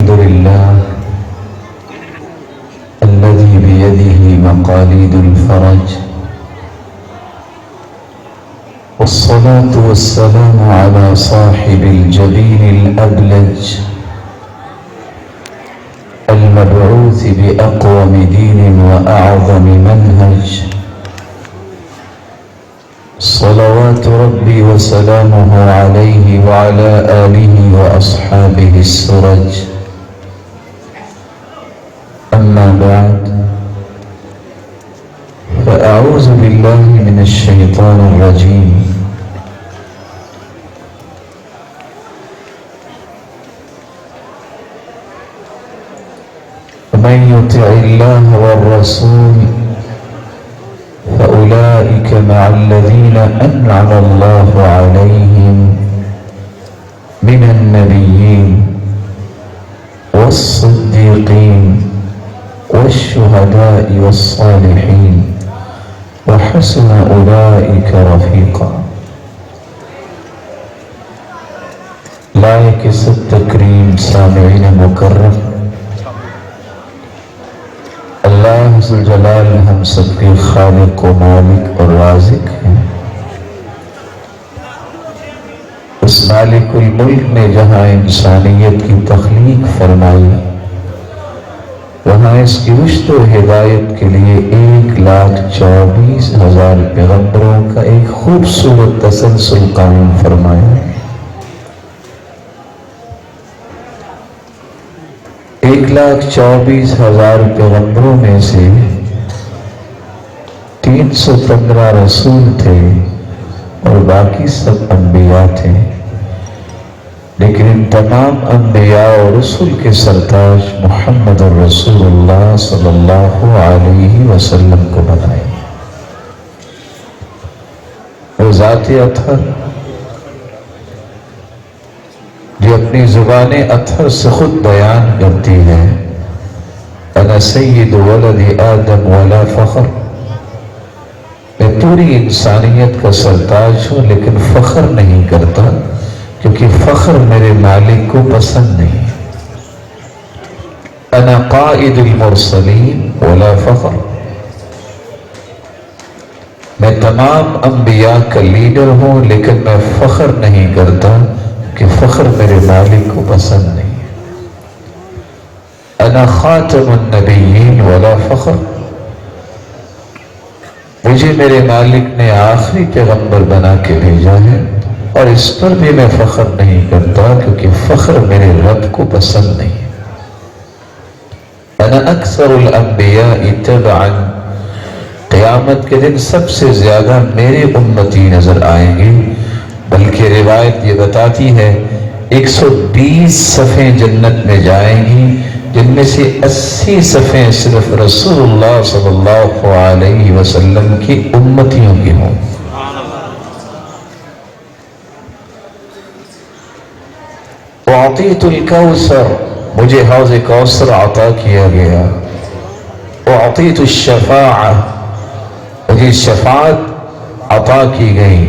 الحمد لله الذي بيده مقاليد الفرج، والصلاة والسلام على صاحب الجبين الأبلج المبعوث بأقوم دين وأعظم منهج، صلوات ربي وسلامه عليه وعلى آله وأصحابه السرج. أما بعد، فأعوذ بالله من الشيطان الرجيم. ومن يطع الله والرسول فأولئك مع الذين أنعم الله عليهم من النبيين والصديقين والشهداء والصالحين وحسن أولئك رفيقا. لائق سب تکریم سامعین مکرم، اللہ ذوالجلال ہم سب کے خالق و مالک اور رازق ہیں۔ اس مالک الملک نے جہاں انسانیت کی تخلیق فرمائی، وہاں اس کی رشد و ہدایت کے لیے 1,24,000 پیغمبروں کا ایک خوبصورت تسلسل قائم فرمایا۔ 1,24,000 پیغمبروں میں سے 315 رسول تھے اور باقی سب انبیاء تھے، لیکن ان تمام انبیاء اور رسول کے سرتاج محمد رسول اللہ صلی اللہ علیہ وسلم کو بنائے۔ وہ ذات اطہر جو اپنی زبان اطہر سے خود بیان کرتی ہے، انا سید ولد آدم ولا فخر، میں پوری انسانیت کا سرتاج ہوں لیکن فخر نہیں کرتا، کیونکہ فخر میرے مالک کو پسند نہیں۔ انا قائد المرسلین ولا فخر، میں تمام انبیاء کا لیڈر ہوں لیکن میں فخر نہیں کرتا کہ فخر میرے مالک کو پسند نہیں۔ انا خاتم النبیین ولا فخر، مجھے میرے مالک نے آخری پیغمبر بنا کے بھیجا ہے اور اس پر بھی میں فخر نہیں کرتا کیونکہ فخر میرے رب کو پسند نہیں۔ انا اکثر الانبیاء تبعا، قیامت کے دن سب سے زیادہ میرے امتی نظر آئیں گے، بلکہ روایت یہ بتاتی ہے 120 صفیں جنت میں جائیں گی، جن میں سے 80 صفیں صرف رسول اللہ صلی اللہ علیہ وسلم کی امتیوں کی ہوں۔ اعطیت الکوثر، مجھے حوض کوثر عطا کیا گیا۔ اعطیت الشفاعہ، مجھے شفاعت عطا کی گئی۔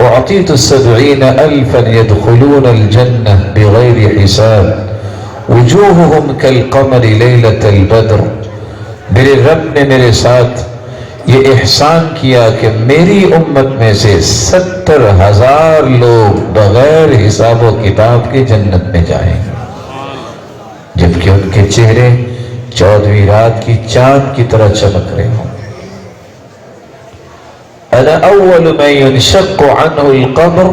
اعطیت 70,000 يدخلون الجنہ بغیر حساب وجوہہم کالقمر لیلۃ البدر، میرے رب نے میرے ساتھ یہ احسان کیا کہ میری امت میں سے 70,000 لوگ بغیر حساب و کتاب کے جنت میں جائیں گے، جبکہ ان کے چہرے 14ویں رات کی چاند کی طرح چمک رہے ہوں۔ انا اول من ينشق عنه القبر،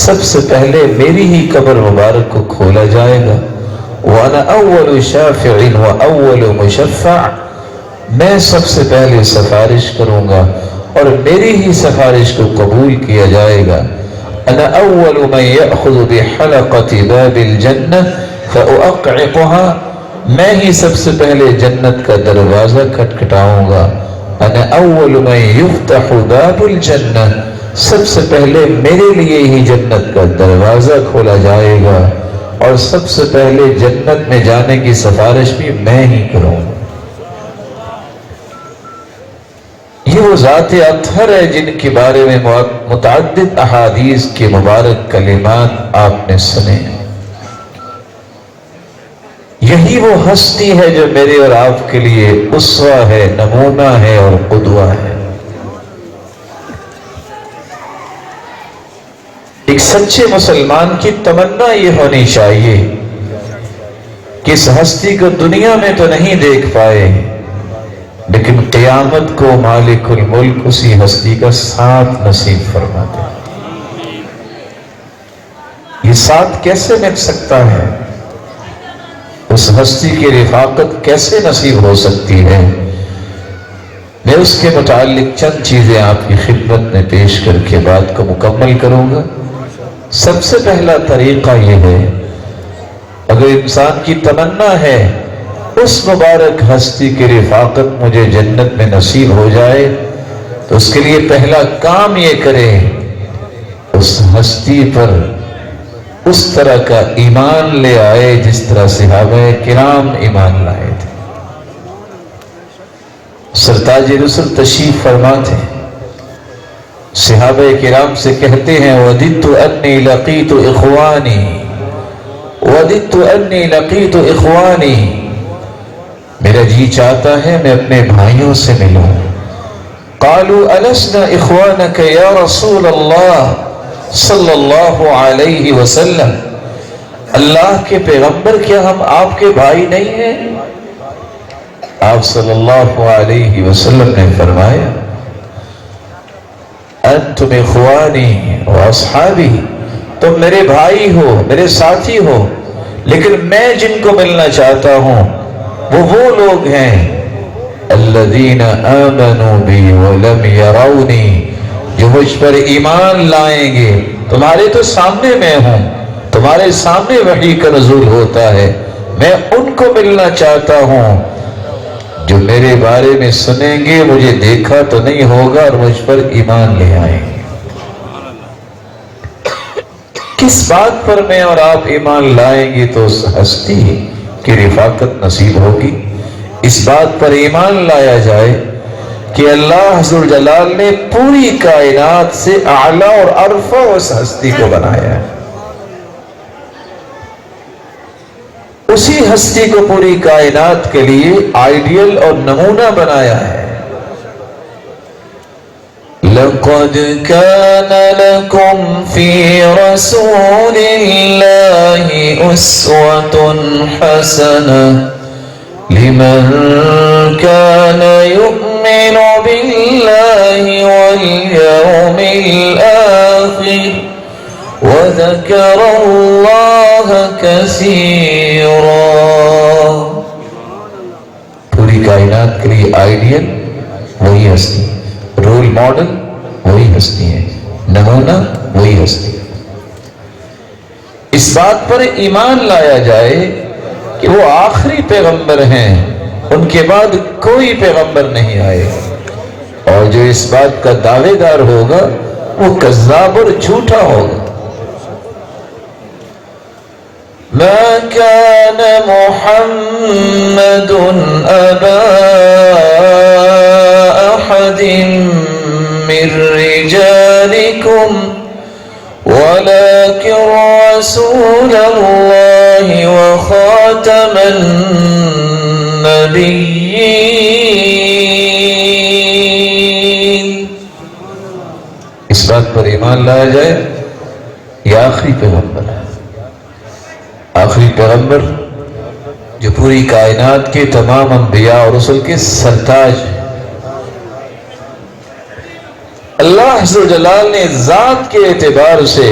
سب سے پہلے میری ہی قبر مبارک کو کھولا جائے گا۔ وانا اول شافع واول مشفع، میں سب سے پہلے سفارش کروں گا اور میری ہی سفارش کو قبول کیا جائے گا۔ انا اول من يأخذ بحلقة باب الجنة فأقعقها، میں ہی سب سے پہلے جنت کا دروازہ کھٹکھٹاؤں گا۔ انا اول من يفتح باب الجنة، سب سے پہلے میرے لیے ہی جنت کا دروازہ کھولا جائے گا اور سب سے پہلے جنت میں جانے کی سفارش بھی میں ہی کروں گا۔ یہ وہ ذات اطہر ہے جن کے بارے میں متعدد احادیث کے مبارک کلمات آپ نے سنے۔ یہی وہ ہستی ہے جو میرے اور آپ کے لیے اسوہ ہے، نمونہ ہے اور قدوہ ہے۔ ایک سچے مسلمان کی تمنا یہ ہونی چاہیے کہ اس ہستی کو دنیا میں تو نہیں دیکھ پائے، لیکن قیامت کو مالک الملک اسی ہستی کا ساتھ نصیب فرما دے۔ یہ ساتھ کیسے مل سکتا ہے؟ اس ہستی کی رفاقت کیسے نصیب ہو سکتی ہے؟ میں اس کے متعلق چند چیزیں آپ کی خدمت میں پیش کر کے بات کو مکمل کروں گا۔ سب سے پہلا طریقہ یہ ہے، اگر انسان کی تمنا ہے اس مبارک ہستی کی رفاقت مجھے جنت میں نصیب ہو جائے، تو اس کے لیے پہلا کام یہ کرے، اس ہستی پر اس طرح کا ایمان لے آئے جس طرح صحابہ کرام ایمان لائے تھے۔ سرتاج رسل تشریف فرما تھے، صحابہ کرام سے کہتے ہیں وَدِدْتُ أَنِّي لَقِيتُ إِخْوَانِي وَدِدْتُ أَنِّي لَقِيتُ إِخْوَانِي، میرا جی چاہتا ہے میں اپنے بھائیوں سے ملوں۔ قَالُوا أَلَسْنَا إِخْوَانَكَ يَا رَسُولَ اللَّهِ صلی اللہ علیہ وسلم، اللہ کے پیغمبر کیا ہم آپ کے بھائی نہیں ہیں؟ آپ صلی اللہ علیہ وسلم نے فرمایا انتم اخوانی و اصحابی، تم میرے بھائی ہو، میرے ساتھی ہو، لیکن میں جن کو ملنا چاہتا ہوں وہ لوگ ہیں الذین آمنوا بی ولم یرونی، جو مجھ پر ایمان لائیں گے۔ تمہارے تو سامنے میں ہوں، تمہارے سامنے وحی کا نزول ہوتا ہے، میں ان کو ملنا چاہتا ہوں جو میرے بارے میں سنیں گے، مجھے دیکھا تو نہیں ہوگا اور مجھ پر ایمان لے آئیں گے۔ کس بات پر میں اور آپ ایمان لائیں گے تو اس ہستی کی رفاقت نصیب ہوگی؟ اس بات پر ایمان لایا جائے کہ اللہ ذوالجلال نے پوری کائنات سے اعلیٰ اور ارفع اس ہستی کو بنایا ہے، اسی ہستی کو پوری کائنات کے لیے آئیڈیل اور نمونہ بنایا ہے۔ لَقَدْ كَانَ لَكُمْ فِي رَسُولِ اللَّهِ أُسْوَةٌ حَسَنَةٌ لِمَنْ كَانَ يُؤْمِنُ بِاللَّهِ وَالْيَوْمِ الْآخِرِ وَذَكَرَ اللَّهَ كَثِيرًا۔ پوری کائنات کے لیے آئیڈیل وہی ہستی، رول ماڈل وہی ہستی ہے، نمونہ وہی ہستی ہے۔ اس بات پر ایمان لایا جائے کہ وہ آخری پیغمبر ہیں، ان کے بعد کوئی پیغمبر نہیں آئے، اور جو اس بات کا دعوے دار ہوگا وہ کذاب اور جھوٹا ہوگا۔ ما كان محمد أبا أحد من رجالكم ولكن رسول الله وخاتم النبيين۔ اس بات پر ایمان لایا جائے یہ آخری پیغمبر ہے، آخری پیغمبر جو پوری کائنات کے تمام انبیاء اور رسل کے سرتاج ہیں۔ اللہ عز و جلال نے ذات کے اعتبار سے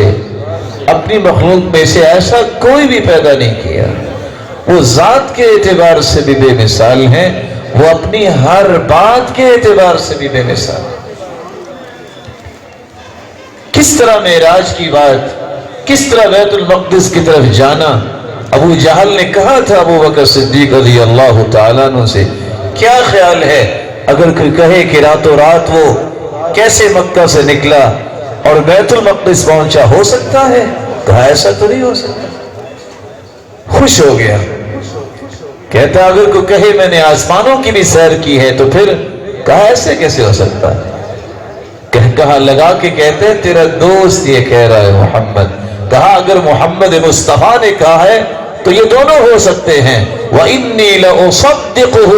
اپنی مخلوق میں سے ایسا کوئی بھی پیدا نہیں کیا، وہ ذات کے اعتبار سے بھی بے مثال ہیں، وہ اپنی ہر بات کے اعتبار سے بھی بے مثال ہیں۔ کس طرح معراج کی بات، کس طرح بیت المقدس کی طرف جانا، ابو جہل نے کہا تھا ابو بکر صدیق رضی اللہ تعالیٰ عنہ سے، کیا خیال ہے اگر کوئی کہے کہ راتوں رات وہ کیسے مکہ سے نکلا اور بیت المقدس پہنچا، ہو سکتا ہے؟ کہا ایسا تو نہیں ہو سکتا۔ خوش ہو گیا، کہتا اگر کوئی کہے میں نے آسمانوں کی بھی سیر کی ہے تو پھر؟ کہا ایسے کیسے ہو سکتا ہے؟ کہا لگا کے کہتے تیرا دوست یہ کہہ رہا ہے محمد۔ کہا اگر محمد مصطفیٰ نے کہا ہے تو یہ دونوں ہو سکتے ہیں، وَإِنِّي لَأُصَدِّقُهُ،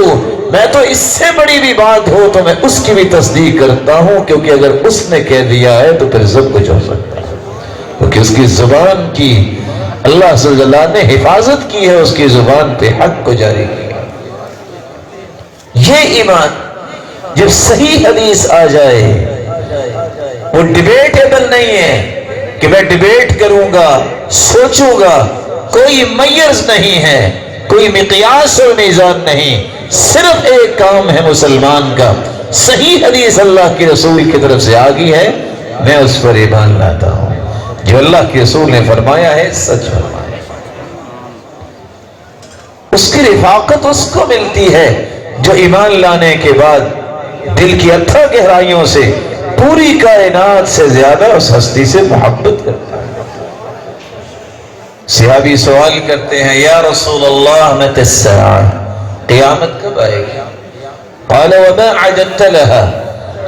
میں تو اس سے بڑی بھی بات ہو تو میں اس کی بھی تصدیق کرتا ہوں، کیونکہ اگر اس نے کہہ دیا ہے تو پھر سب کچھ ہو سکتا ہے، کیونکہ اس کی زبان کی اللہ صلی اللہ علیہ وسلم نے حفاظت کی ہے، اس کی زبان پہ حق کو جاری کیا۔ یہ ایمان جب صحیح حدیث آ جائے، وہ ڈیبیٹیبل نہیں ہے کہ میں ڈیبیٹ کروں گا، سوچوں گا، کوئی میز نہیں ہے، کوئی مقیاس اور میزان نہیں، صرف ایک کام ہے مسلمان کا، صحیح حدیث اللہ کے رسول کی طرف سے آگئی ہے، میں اس پر ایمان لاتا ہوں، جو اللہ کے رسول نے فرمایا ہے سچ فرمایا۔ اس کی رفاقت اس کو ملتی ہے جو ایمان لانے کے بعد دل کی اتھا گہرائیوں سے پوری کائنات سے زیادہ اس ہستی سے محبت کرتا ہے۔ صحابی سوال کرتے ہیں، یا رسول اللہ متی الساعہ، قیامت کب آئے گی؟ قال وما عددت لها،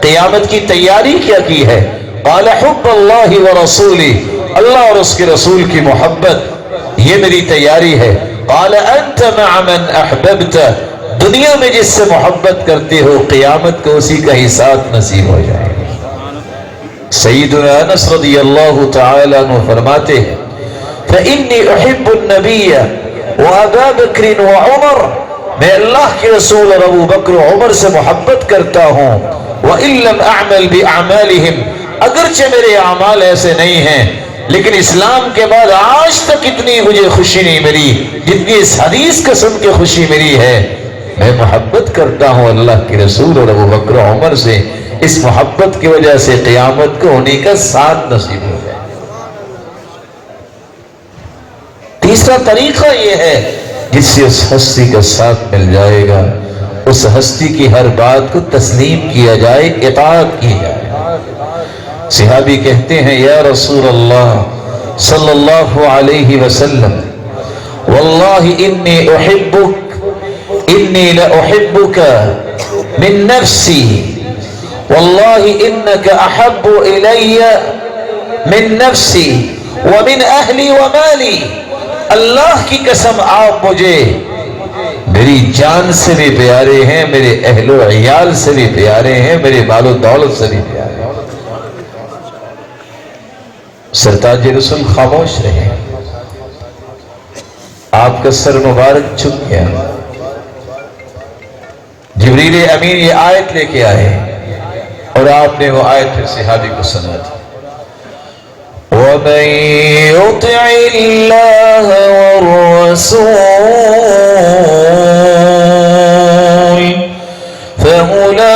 قیامت کی تیاری کیا کی ہے؟ قال حب اللہ ورسولہ، اللہ اور اس کے رسول کی محبت، یہ میری تیاری ہے۔ قال انت مع من احببت، دنیا میں جس سے محبت کرتے ہو قیامت کو اسی کا ہی ساتھ نصیب ہو جائے گا۔ سیدنا انس رضی اللہ تعالیٰ عنہ فرماتے ہیں، فإنی احب النبی وابا بکر وعمر، میں اللہ کے رسول اور ابو بکر و عمر سے محبت کرتا ہوں، وإن لم اعمل بأعمالهم، اگرچہ میرے اعمال ایسے نہیں ہیں، لیکن اسلام کے بعد آج تک اتنی مجھے خوشی نہیں ملی جتنی اس حدیث کو سن کے خوشی ملی ہے۔ میں محبت کرتا ہوں اللہ کے رسول اور ابو بکر و عمر سے، اس محبت کی وجہ سے قیامت کو انہیں کا ساتھ نصیب ہو جائے۔ تیسرا طریقہ یہ ہے جس سے اس ہستی کا ساتھ مل جائے گا، اس ہستی کی ہر بات کو تسلیم کیا جائے، اطاعت کی جائے۔ صحابی کہتے ہیں، یا رسول اللہ صلی اللہ علیہ وسلم، واللہ انی احبک، انی لأحبک من نفسی، واللہ انک احب الی من نفسی ومن اہلی ومالی، اللہ کی قسم آپ مجھے میری جان سے بھی پیارے ہیں، میرے اہل و عیال سے بھی پیارے ہیں، میرے مال و دولت سے بھی پیارے ہیں۔ سرتاج رسول خاموش رہے، آپ کا سر مبارک جھک گیا۔ جبریل امین یہ آیت لے کے آئے اور آپ نے وہ آیت پھر صحابی کو سنا دی، وَمَن يُطِعِ اللَّهَ وَالرَّسُولَ فَأُولَئِكَ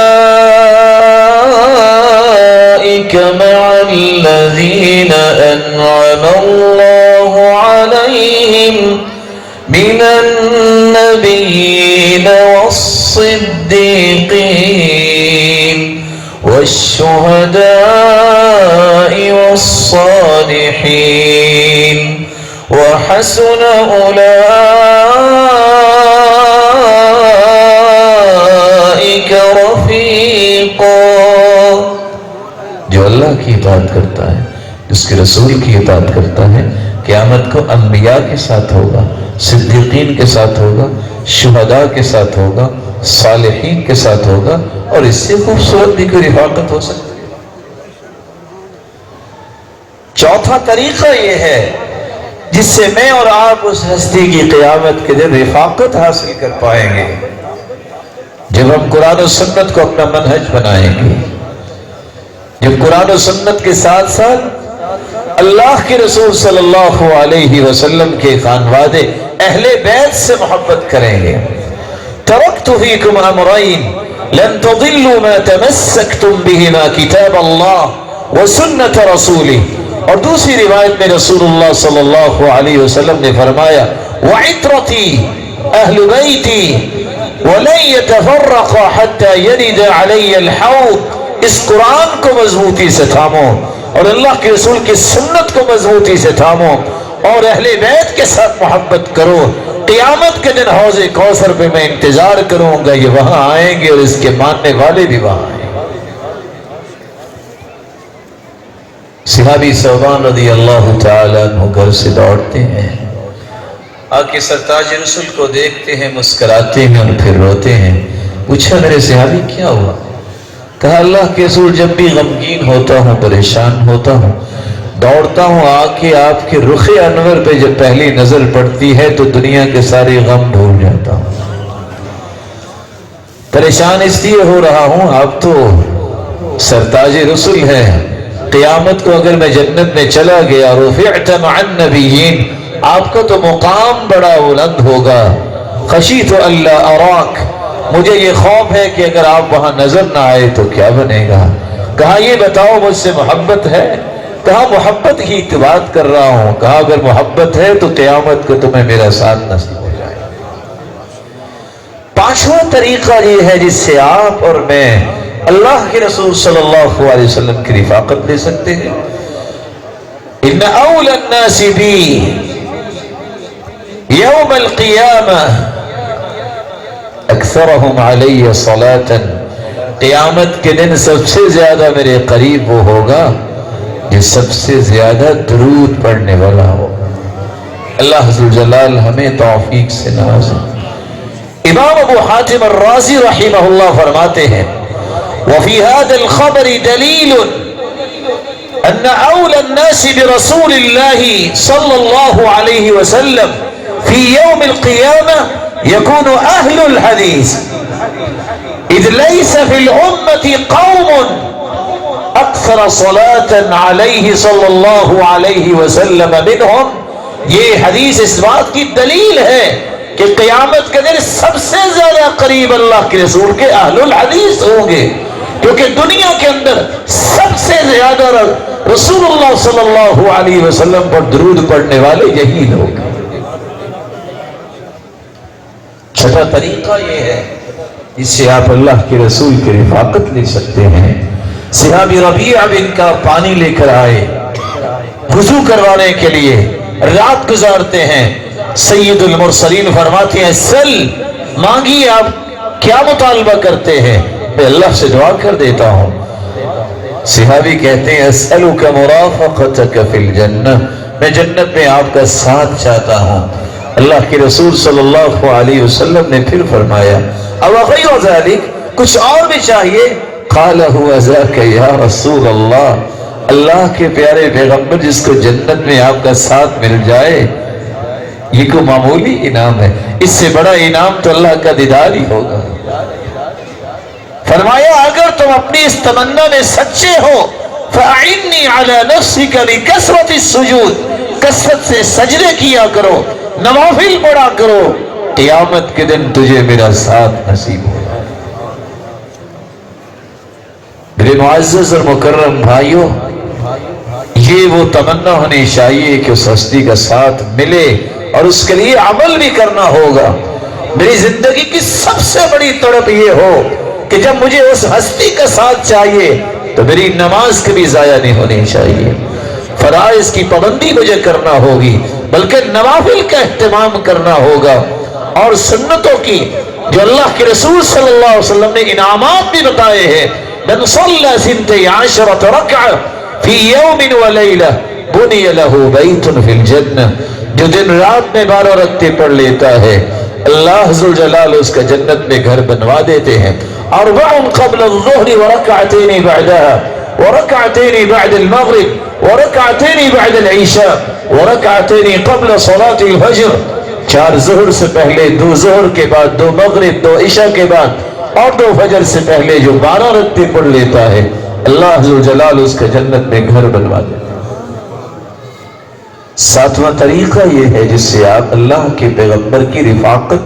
مَعَ الَّذِينَ أَنْعَمَ اللَّهُ عَلَيْهِمْ مِنَ النَّبِيِّينَ وَالصِّدِّيقِينَ وَالشُّهَدَاءِ وَالصَّالِحِينَ وَحَسُنَ أُولَئِكَ رَفِيقًا۔ جو اللہ کی اطاعت کرتا ہے، جس کے رسول کی اطاعت کرتا ہے، قیامت کو انبیاء کے ساتھ ہوگا، صدیقین کے ساتھ ہوگا، شہداء کے ساتھ ہوگا، صالحین کے ساتھ ہوگا، اور اس سے خوبصورت بھی کوئی رفاقت ہو سکتی ہے۔ چوتھا طریقہ یہ ہے جس سے میں اور آپ اس ہستی کی قیامت کے دن رفاقت حاصل کر پائیں گے، جب ہم قرآن و سنت کو اپنا منہج بنائیں گے، جب قرآن و سنت کے ساتھ ساتھ اللہ کے رسول صلی اللہ علیہ وسلم کے خانوادے اہل بیت سے محبت کریں گے۔ ترکت فیکم امرین لن تضلوا ما تمسکتم بہما کتاب اللہ وسنت رسولہ، اور دوسری روایت میں رسول اللہ صلی اللہ علیہ وسلم نے فرمایا، وعطرتی اہل بیتی ولن يتفرقا حتى يرد علی الحوض، اس قرآن کو مضبوطی سے تھامو اور اللہ کے رسول کی سنت کو مضبوطی سے تھامو اور اہل بیت کے ساتھ محبت کرو، قیامت کے دن حوض کوثر پہ میں انتظار کروں گا، یہ وہاں آئیں گے اور اس کے ماننے والے بھی وہاں آئیں گے۔ صحابی ثوبان رضی اللہ تعالیٰ عنہ گھر سے دوڑتے ہیں، آ کے سرتاج رسول کو دیکھتے ہیں، مسکراتے ہیں اور پھر روتے ہیں۔ پوچھا میرے صحابی کیا ہوا؟ کہا اللہ کے رسول جب بھی غمگین ہوتا ہوں، پریشان ہوتا ہوں، دوڑتا ہوں آ کے آپ کے رخ انور پہ جب پہلی نظر پڑتی ہے تو دنیا کے سارے غم بھول جاتا ہوں۔ پریشان اس لیے ہو رہا ہوں، آپ تو سرتاج رسول ہے، قیامت کو اگر میں جنت میں چلا گیا، رفعت مع النبیین، آپ کا تو مقام بڑا بلند ہوگا۔ خشیت الا اراک، مجھے یہ خوف ہے کہ اگر آپ وہاں نظر نہ آئے تو کیا بنے گا۔ کہا یہ بتاؤ مجھ سے محبت ہے؟ کہا محبت ہی کی بات کر رہا ہوں۔ کہا اگر محبت ہے تو قیامت کو تمہیں میرا ساتھ نصیب ہو جائے۔ پانچواں طریقہ یہ ہے جس سے آپ اور میں اللہ کے رسول صلی اللہ علیہ وسلم کی رفاقت لے سکتے ہیں۔ ان اول الناس بی یوم القیامہ اکثرهم علی صلاۃ، قیامت کے دن سب سے زیادہ میرے قریب وہ ہوگا جو سب سے زیادہ درود پڑھنے والا ہو۔ اللہ ذوالجلال ہمیں توفیق سے نوازے۔ امام ابو حاتم الرازی رحمہ اللہ فرماتے ہیں وفی هذا الخبر دلیل ان اول الناس برسول اللہ صلی اللہ علیہ وسلم فی یوم القیامہ يكون أهل الحديث إذ ليس في الأمة قوم أكثر صلاة عليه صلى الله عليه وسلم منهم۔ یہ حدیث اس بات کی دلیل ہے کہ قیامت کے دن سب سے زیادہ قریب اللہ کے رسول کے اہل الحدیث ہوں گے، کیونکہ دنیا کے اندر سب سے زیادہ رسول اللہ صلی اللہ علیہ وسلم پر درود پڑھنے والے یہی لوگ۔ چھٹا طریقہ یہ ہے جس سے آپ اللہ کے رسول کی رفاقت لے سکتے ہیں۔ صحابی ربیعہ بن کا پانی لے کر آئے، وضو کروانے کے لیے رات گزارتے ہیں۔ سید المرسلین فرماتے ہیں سل، مانگیے، آپ کیا مطالبہ کرتے ہیں؟ میں اللہ سے دعا کر دیتا ہوں۔ صحابی کہتے ہیں اسألک مرافقتک فی الجنہ، میں جنت میں آپ کا ساتھ چاہتا ہوں۔ اللہ کے رسول صلی اللہ علیہ وسلم نے پھر فرمایا او غیر ذلک، کچھ اور بھی چاہیے؟ قال هو ذاک یا رسول اللہ، اللہ کے پیارے پیغمبر جس کو جنت میں آپ کا ساتھ مل جائے یہ کوئی معمولی انعام ہے، اس سے بڑا انعام تو اللہ کا دیدار ہی ہوگا۔ فرمایا اگر تم اپنی اس تمنا میں سچے ہو فاعنی علی نفسک بکثرۃ السجود، کثرت سے سجدے کیا کرو، نوافل پڑھا کرو، قیامت کے دن تجھے میرا ساتھ نصیب ہو۔ میرے معزز اور مکرم بھائیوں، یہ وہ تمنا ہونی چاہیے کہ اس ہستی کا ساتھ ملے اور اس کے لیے عمل بھی کرنا ہوگا۔ میری زندگی کی سب سے بڑی تڑپ یہ ہو کہ جب مجھے اس ہستی کا ساتھ چاہیے تو میری نماز کبھی ضائع نہیں ہونی چاہیے، فرائض کی پابندی مجھے کرنا ہوگی، بلکہ نوافل کا اہتمام کرنا ہوگا، اور سنتوں کی جو اللہ کے رسول صلی اللہ علیہ وسلم نے انعامات بھی بتائے ہیں، من صلی 12 رکعہ فی یوم ولیلہ بنی لہ بیت فی الجنہ، جو دن رات میں 12 رکعتیں پڑھ لیتا ہے اللہ ذوالجلال اس کا جنت میں گھر بنوا دیتے ہیں۔ اربع قبل الظہر ورکعتین بعدها ورکعتین بعد المغرب ورکعتین بعد العشاء ورکعتین قبل صلاة الفجر، 4 ظہر سے پہلے، 2 ظہر کے بعد، 2 مغرب، 2 عشاء کے بعد اور 2 فجر سے پہلے جو 12 رکعتیں پڑھ لیتا ہے اللہ ذوالجلال اس کا جنت میں گھر بنوا دیتا ہے۔ 7واں طریقہ یہ ہے جس سے آپ اللہ کے پیغمبر کی رفاقت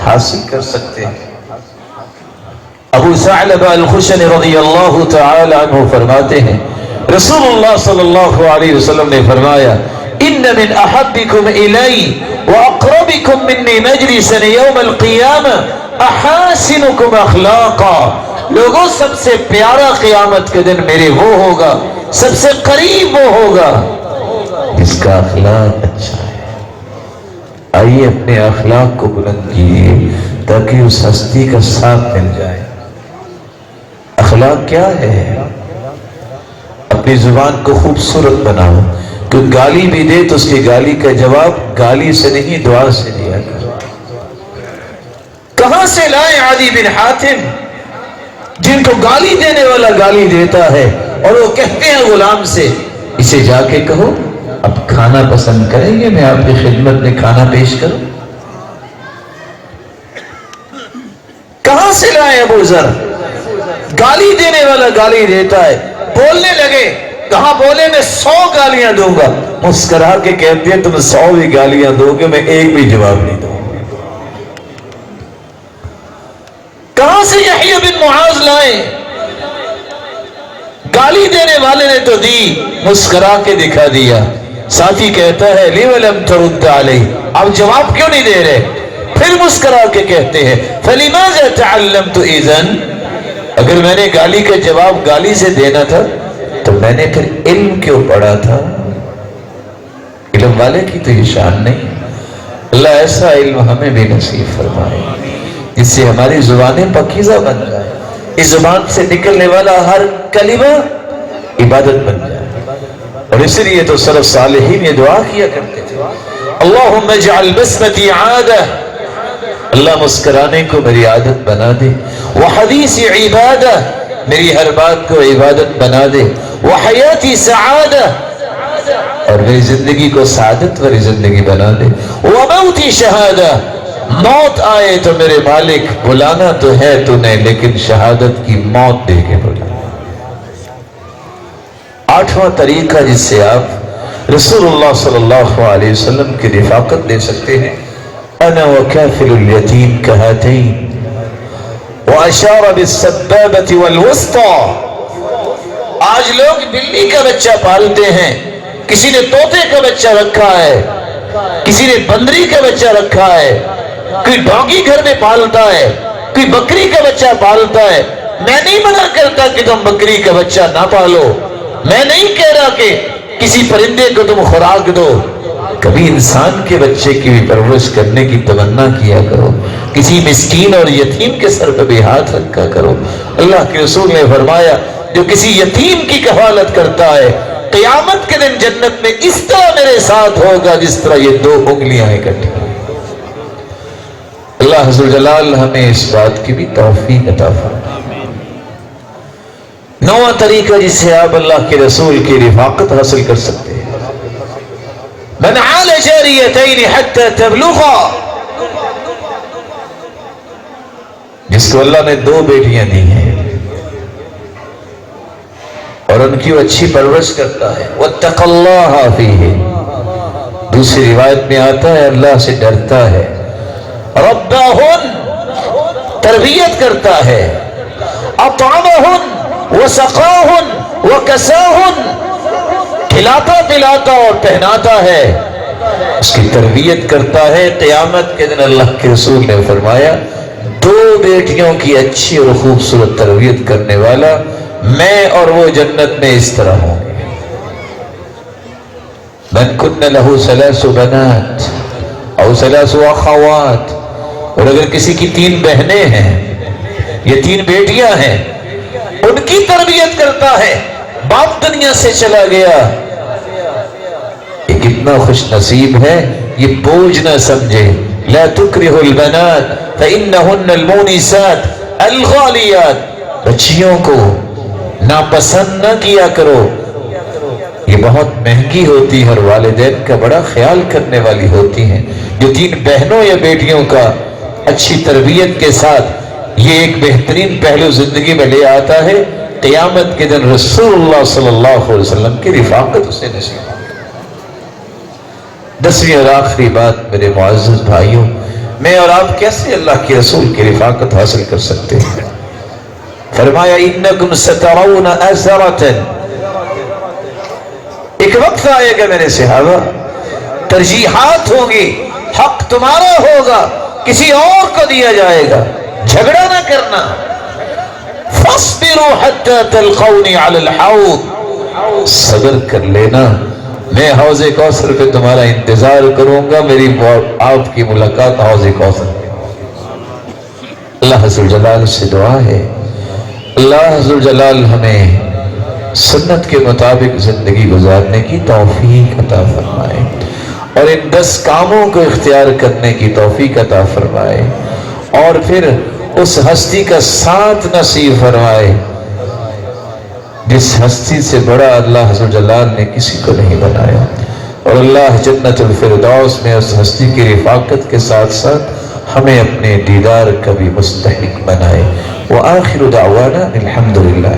حاصل کر سکتے ہیں۔ ابو ثعلبہ الخشنی رضی اللہ تعالی عنہ فرماتے ہیں رسول اللہ صلی اللہ علیہ وسلم نے فرمایا ان من احبکم الی واقربکم منی مجلسا یوم القیامہ احاسنکم اخلاقا، لوگوں سب سے پیارا قیامت کے دن میرے وہ ہوگا، سب سے قریب وہ ہوگا جس کا اخلاق اچھا ہے۔ آئیے اپنے اخلاق کو بلند کیجیے تاکہ اس ہستی کا ساتھ مل جائے۔ اخلاق کیا ہے؟ اپنی زبان کو خوبصورت بناؤ، کوئی گالی بھی دے تو اس کی گالی کا جواب گالی سے نہیں دعا سے دیا کر۔ کہاں سے لائے عدی بن حاتم جن کو گالی دینے والا گالی دیتا ہے اور وہ کہتے ہیں غلام سے اسے جا کے کہو اب کھانا پسند کریں گے، میں آپ کی خدمت میں کھانا پیش کروں۔ کہاں سے لائے ابو ذر؟ گالی دینے والا گالی دیتا ہے، بولنے لگے، کہاں بولے میں 100 گالیاں دوں گا، مسکرا کے کہتے ہیں تم 100 بھی گالیاں دو گے میں ایک بھی جواب نہیں دوں گا۔ کہاں سے یحییٰ بن معاذ لائے؟ گالی دینے والے نے تو دی، مسکرا کے دکھا دیا۔ ساتھی کہتا ہے لِمَ لَمْ تَرُدَّ عَلَيْهِ، اب جواب کیوں نہیں دے رہے؟ پھر مسکرا کے کہتے ہیں فَلِمَاذَا تَعَلَّمْتُ إِذًا، اگر میں نے گالی کا جواب گالی سے دینا تھا تو میں نے پھر علم کیوں پڑھا تھا؟ علم والے کی تو یہ شان نہیں۔ اللہ ایسا علم ہمیں بھی نصیب فرمائے جس سے ہماری زبانیں پاکیزہ بن جائے، اس زبان سے نکلنے والا ہر کلمہ عبادت بن جائے۔ اور اس لیے تو سلف صالحین یہ دعا کیا کرتے تھے اللہم اجعل بسمتی عادہ، اللہ مسکرانے کو میری عادت بنا دے، وحدیث عبادہ، میری ہر بات کو عبادت بنا دے، وحیاتی سعادہ، اور میری زندگی کو سعادت والی زندگی بنا دے، وموتی شہادہ، موت آئے تو میرے مالک بلانا تو ہے تو نے لیکن شہادت کی موت دے کے بلانا۔ 8واں طریقہ جس سے آپ رسول اللہ صلی اللہ علیہ وسلم کی رفاقت دے سکتے ہیں، انا وکافل الیتیم کہاتین واشار بالسبابۃ والوسطى۔ آج لوگ بلی کا بچہ پالتے ہیں، کسی نے طوطے کا بچہ رکھا ہے، کسی نے بندری کا بچہ رکھا ہے، کوئی ڈوگی گھر میں پالتا ہے، کوئی بکری کا بچہ پالتا ہے۔ میں نہیں منع کرتا کہ تم بکری کا بچہ نہ پالو، میں نہیں کہہ رہا کہ کسی پرندے کو تم خوراک دو، کبھی انسان کے بچے کی بھی پرورش کرنے کی تمنا کیا کرو، کسی مسکین اور یتیم کے سر پہ بھی ہاتھ رکھا کرو۔ اللہ کے رسول نے فرمایا جو کسی یتیم کی کفالت کرتا ہے قیامت کے دن جنت میں اس طرح میرے ساتھ ہوگا جس طرح یہ 2 انگلیاں اکٹھی۔ اللہ عز و جلال ہمیں اس بات کی بھی توفیق عطا فرمائے۔ 9واں طریقہ جس سے آپ اللہ کے رسول کی رفاقت حاصل کر سکتے ہیں، من عال جاریتین حتی تبلغا، جس کو اللہ نے 2 بیٹیاں دی ہیں اور ان کی وہ اچھی پرورش کرتا ہے، واتق اللہ فیہ، دوسری روایت میں آتا ہے اللہ سے ڈرتا ہے، ربہن، تربیت کرتا ہے، اطعمہن وسقاہن وکساہن، کھلاتا پلاتا اور پہناتا ہے، اس کی تربیت کرتا ہے۔ قیامت کے دن اللہ کے رسول نے فرمایا 2 بیٹیوں کی اچھی اور خوبصورت تربیت کرنے والا میں اور وہ جنت میں اس طرح ہوں گے۔ من کن لہ 3 بنات او 3 اخوات، اور اگر کسی کی 3 بہنیں ہیں یا 3 بیٹیاں ہیں ان کی تربیت کرتا ہے، باپ دنیا سے چلا گیا، یہ کتنا خوش نصیب ہے، یہ بوجھ نہ سمجھے۔ لا تکرہ البنات فإنہن المونسات الغالیات، بچیوں کو ناپسند نہ کیا کرو، یہ بہت مہنگی ہوتی ہے اور والدین کا بڑا خیال کرنے والی ہوتی ہیں۔ جو 3 بہنوں یا بیٹیوں کا اچھی تربیت کے ساتھ یہ ایک بہترین پہلو زندگی میں لے آتا ہے، قیامت کے دن رسول اللہ صلی اللہ علیہ وسلم کی رفاقت اسے نصیب ہوگی۔ 10ویں اور آخری بات میرے معزز بھائیوں، میں اور آپ کیسے اللہ کے رسول کی رفاقت حاصل کر سکتے ہیں؟ فرمایا انکم سترون اثرۃ، ایک وقت آئے گا میرے صحابہ ترجیحات ہوں گی، حق تمہارا ہوگا کسی اور کو دیا جائے گا، جھگڑا نہ کرنا۔ فاصبروا حتى تلقوني على الحوض، صبر کر لینا، میں حوض کوثر پہ تمہارا انتظار کروں گا، میری آپ کی ملاقات حوض کوثر پہ۔ اللہ عز و جلال سے دعا ہے اللہ عز و جلال ہمیں سنت کے مطابق زندگی گزارنے کی توفیق عطا فرمائے، اور ان 10 کاموں کو اختیار کرنے کی توفیق عطا فرمائے، اور پھر اس ہستی کا ساتھ نصیب فرمائے جس ہستی سے بڑا اللہ حضر جلال نے کسی کو نہیں بنایا، اور اللہ جنت الفردوس میں اس ہستی کی رفاقت کے ساتھ ساتھ ہمیں اپنے دیدار کا بھی مستحق بنائے۔ وآخر دعوانا الحمدللہ۔